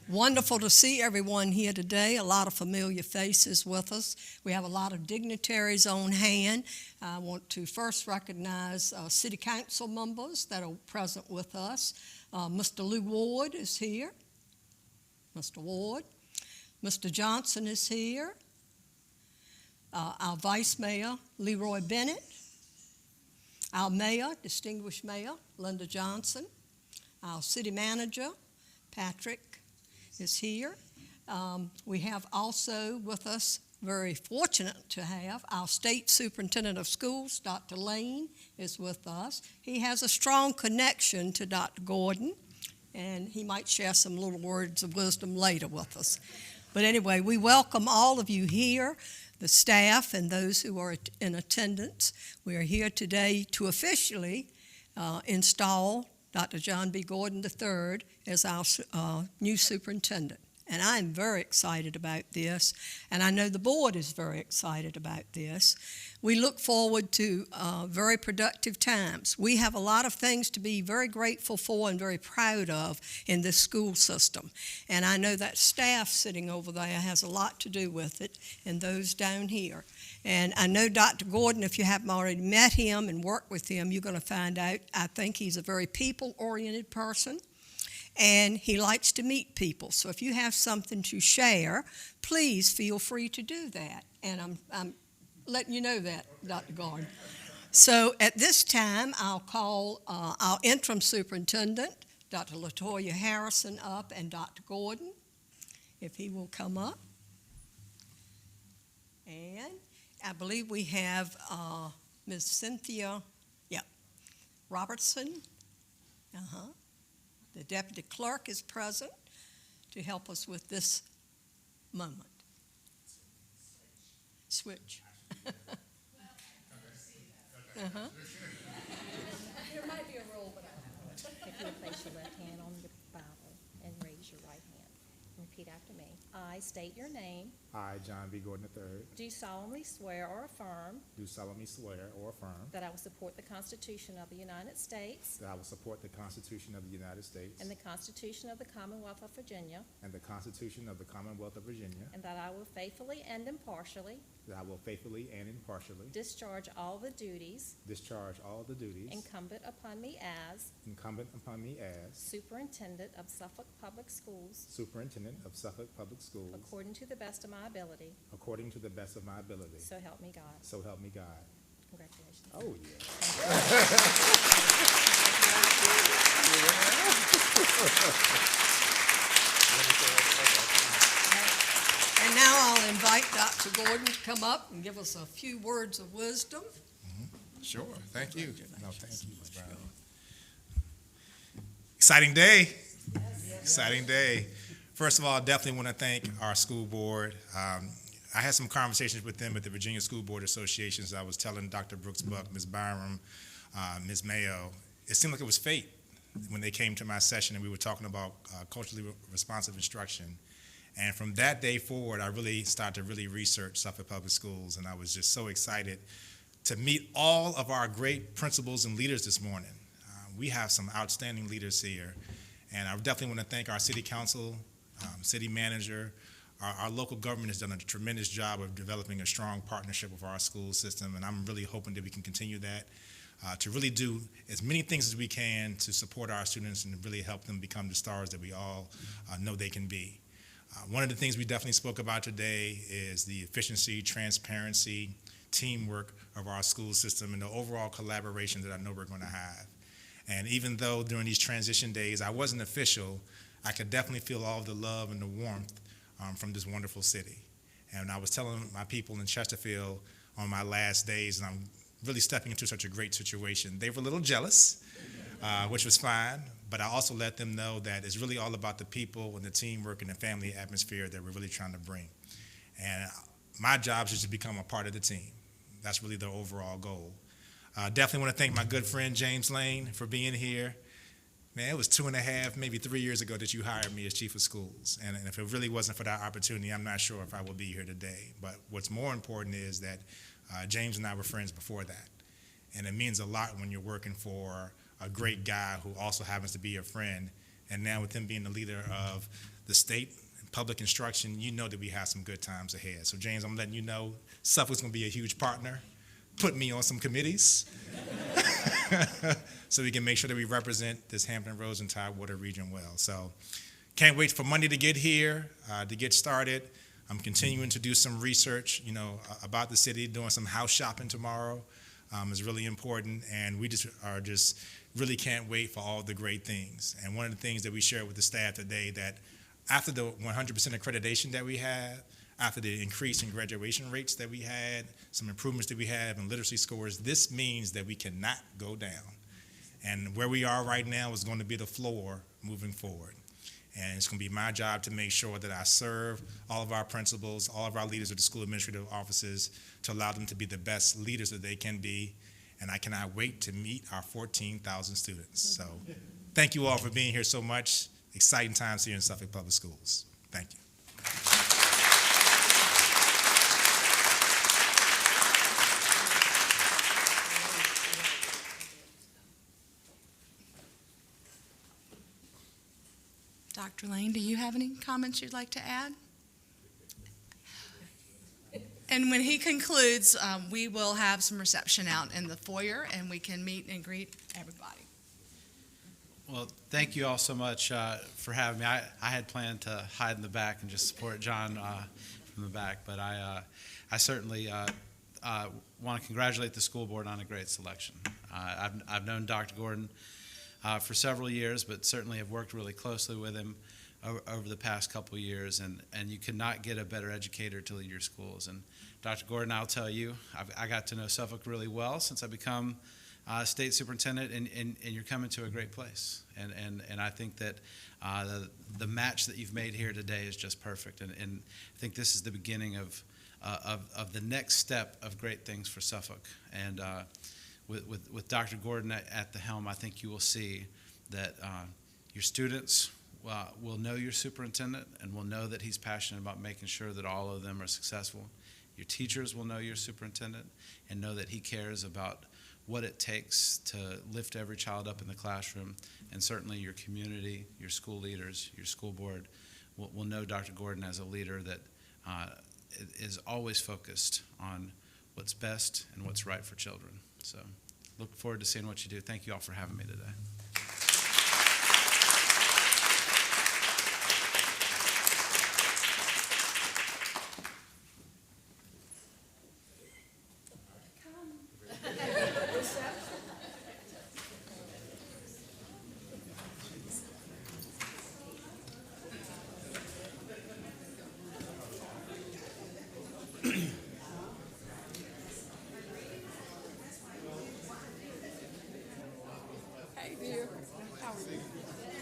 Wonderful to see everyone here today. A lot of familiar faces with us. We have a lot of dignitaries on hand. I want to first recognize city council members that are present with us. Mr. Lou Ward is here. Mr. Ward. Mr. Johnson is here. Our Vice Mayor, Leroy Bennett. Our Mayor, distinguished Mayor, Linda Johnson. Our City Manager, Patrick, is here. We have also with us, very fortunate to have, our State Superintendent of Schools, Dr. Lane, is with us. He has a strong connection to Dr. Gordon, and he might share some little words of wisdom later with us. But anyway, we welcome all of you here, the staff and those who are in attendance. We are here today to officially install Dr. John B. Gordon III as our new superintendent. And I'm very excited about this, and I know the board is very excited about this. We look forward to very productive times. We have a lot of things to be very grateful for and very proud of in this school system. And I know that staff sitting over there has a lot to do with it, and those down here. And I know Dr. Gordon, if you haven't already met him and worked with him, you're going to find out, I think he's a very people-oriented person, and he likes to meet people. So if you have something to share, please feel free to do that. And I'm letting you know that, Dr. Gordon. So at this time, I'll call our interim superintendent, Dr. LaToya Harrison, up, and Dr. Gordon, if he will come up. And I believe we have Ms. Cynthia Robertson. The deputy clerk is present to help us with this moment. Switch. There might be a rule, but I don't know. If you would place your left hand on the Bible and raise your right hand. Repeat after me. I state your name. I, John B. Gordon III, Do solemnly swear or affirm do solemnly swear or affirm that I will support the Constitution of the United States that I will support the Constitution of the United States and the Constitution of the Commonwealth of Virginia, and the Constitution of the Commonwealth of Virginia, and that I will faithfully and impartially that I will faithfully and impartially discharge all the duties discharge all the duties incumbent upon me as Superintendent of Suffolk Public Schools Superintendent of Suffolk Public Schools according to the best of my ability. according to the best of my ability. So help me God. So help me God. Congratulations. Oh, yeah. And now I'll invite Dr. Gordon to come up and give us a few words of wisdom. Sure. Thank you. No, thank you, Ms. Brown. Exciting day. Exciting day. First of all, I definitely want to thank our school board. I had some conversations with them at the Virginia School Board Associations. I was telling Dr. Brooks-Buck, Ms. Byram, Ms. Mayo, it seemed like it was fate when they came to my session and we were talking about culturally responsive instruction. And from that day forward, I really started to really research Suffolk Public Schools, and I was just so excited to meet all of our great principals and leaders this morning. We have some outstanding leaders here, and I definitely want to thank our city council, city manager. Our local government has done a tremendous job of developing a strong partnership with our school system, and I'm really hoping that we can continue that to really do as many things as we can to support our students and really help them become the stars that we all know they can be. One of the things we definitely spoke about today is the efficiency, transparency, teamwork of our school system and the overall collaboration that I know we're going to have. And even though during these transition days I wasn't official, I could definitely feel all of the love and the warmth from this wonderful city. And I was telling my people in Chesterfield on my last days, and I'm really stepping into such a great situation. They were a little jealous, which was fine, but I also let them know that it's really all about the people and the teamwork and the family atmosphere that we're really trying to bring. And my job is to become a part of the team. That's really the overall goal. Definitely want to thank my good friend James Lane for being here. Man, it was 2.5, maybe 3 years ago that you hired me as chief of schools. And if it really wasn't for that opportunity, I'm not sure if I would be here today. But what's more important is that James and I were friends before that. And it means a lot when you're working for a great guy who also happens to be a friend. And now with him being the leader of the state and public instruction, you know that we have some good times ahead. So James, I'm letting you know Suffolk's going to be a huge partner. Put me on some committees so we can make sure that we represent this Hampton Roads and Tidewater region well. So can't wait for Monday to get here, to get started. I'm continuing to do some research, about the city, doing some house shopping tomorrow. Is really important, and we just really can't wait for all the great things. And one of the things that we shared with the staff today, that after the 100% accreditation that we had, after the increase in graduation rates that we had, some improvements that we have in literacy scores, this means that we cannot go down. And where we are right now is going to be the floor moving forward. And it's going to be my job to make sure that I serve all of our principals, all of our leaders of the school administrative offices, to allow them to be the best leaders that they can be. And I cannot wait to meet our 14,000 students. So thank you all for being here so much. Exciting times here in Suffolk Public Schools. Thank you. Dr. Lane, do you have any comments you'd like to add? And when he concludes, we will have some reception out in the foyer, and we can meet and greet everybody. Well, thank you all so much for having me. I had planned to hide in the back and just support John from the back, but I certainly want to congratulate the school board on a great selection. I've known Dr. Gordon for several years, but certainly have worked really closely with him over the past couple of years, and you could not get a better educator to lead your schools. And Dr. Gordon, I'll tell you, I got to know Suffolk really well since I become state superintendent, and you're coming to a great place. And I think that the match that you've made here today is just perfect. And I think this is the beginning of the next step of great things for Suffolk. And with Dr. Gordon at the helm, I think you will see that your students will know your superintendent and will know that he's passionate about making sure that all of them are successful. Your teachers will know your superintendent and know that he cares about what it takes to lift every child up in the classroom. And certainly your community, your school leaders, your school board will know Dr. Gordon as a leader that is always focused on what's best and what's right for children. So look forward to seeing what you do. Thank you all for having me today. Hey, dear. How are you?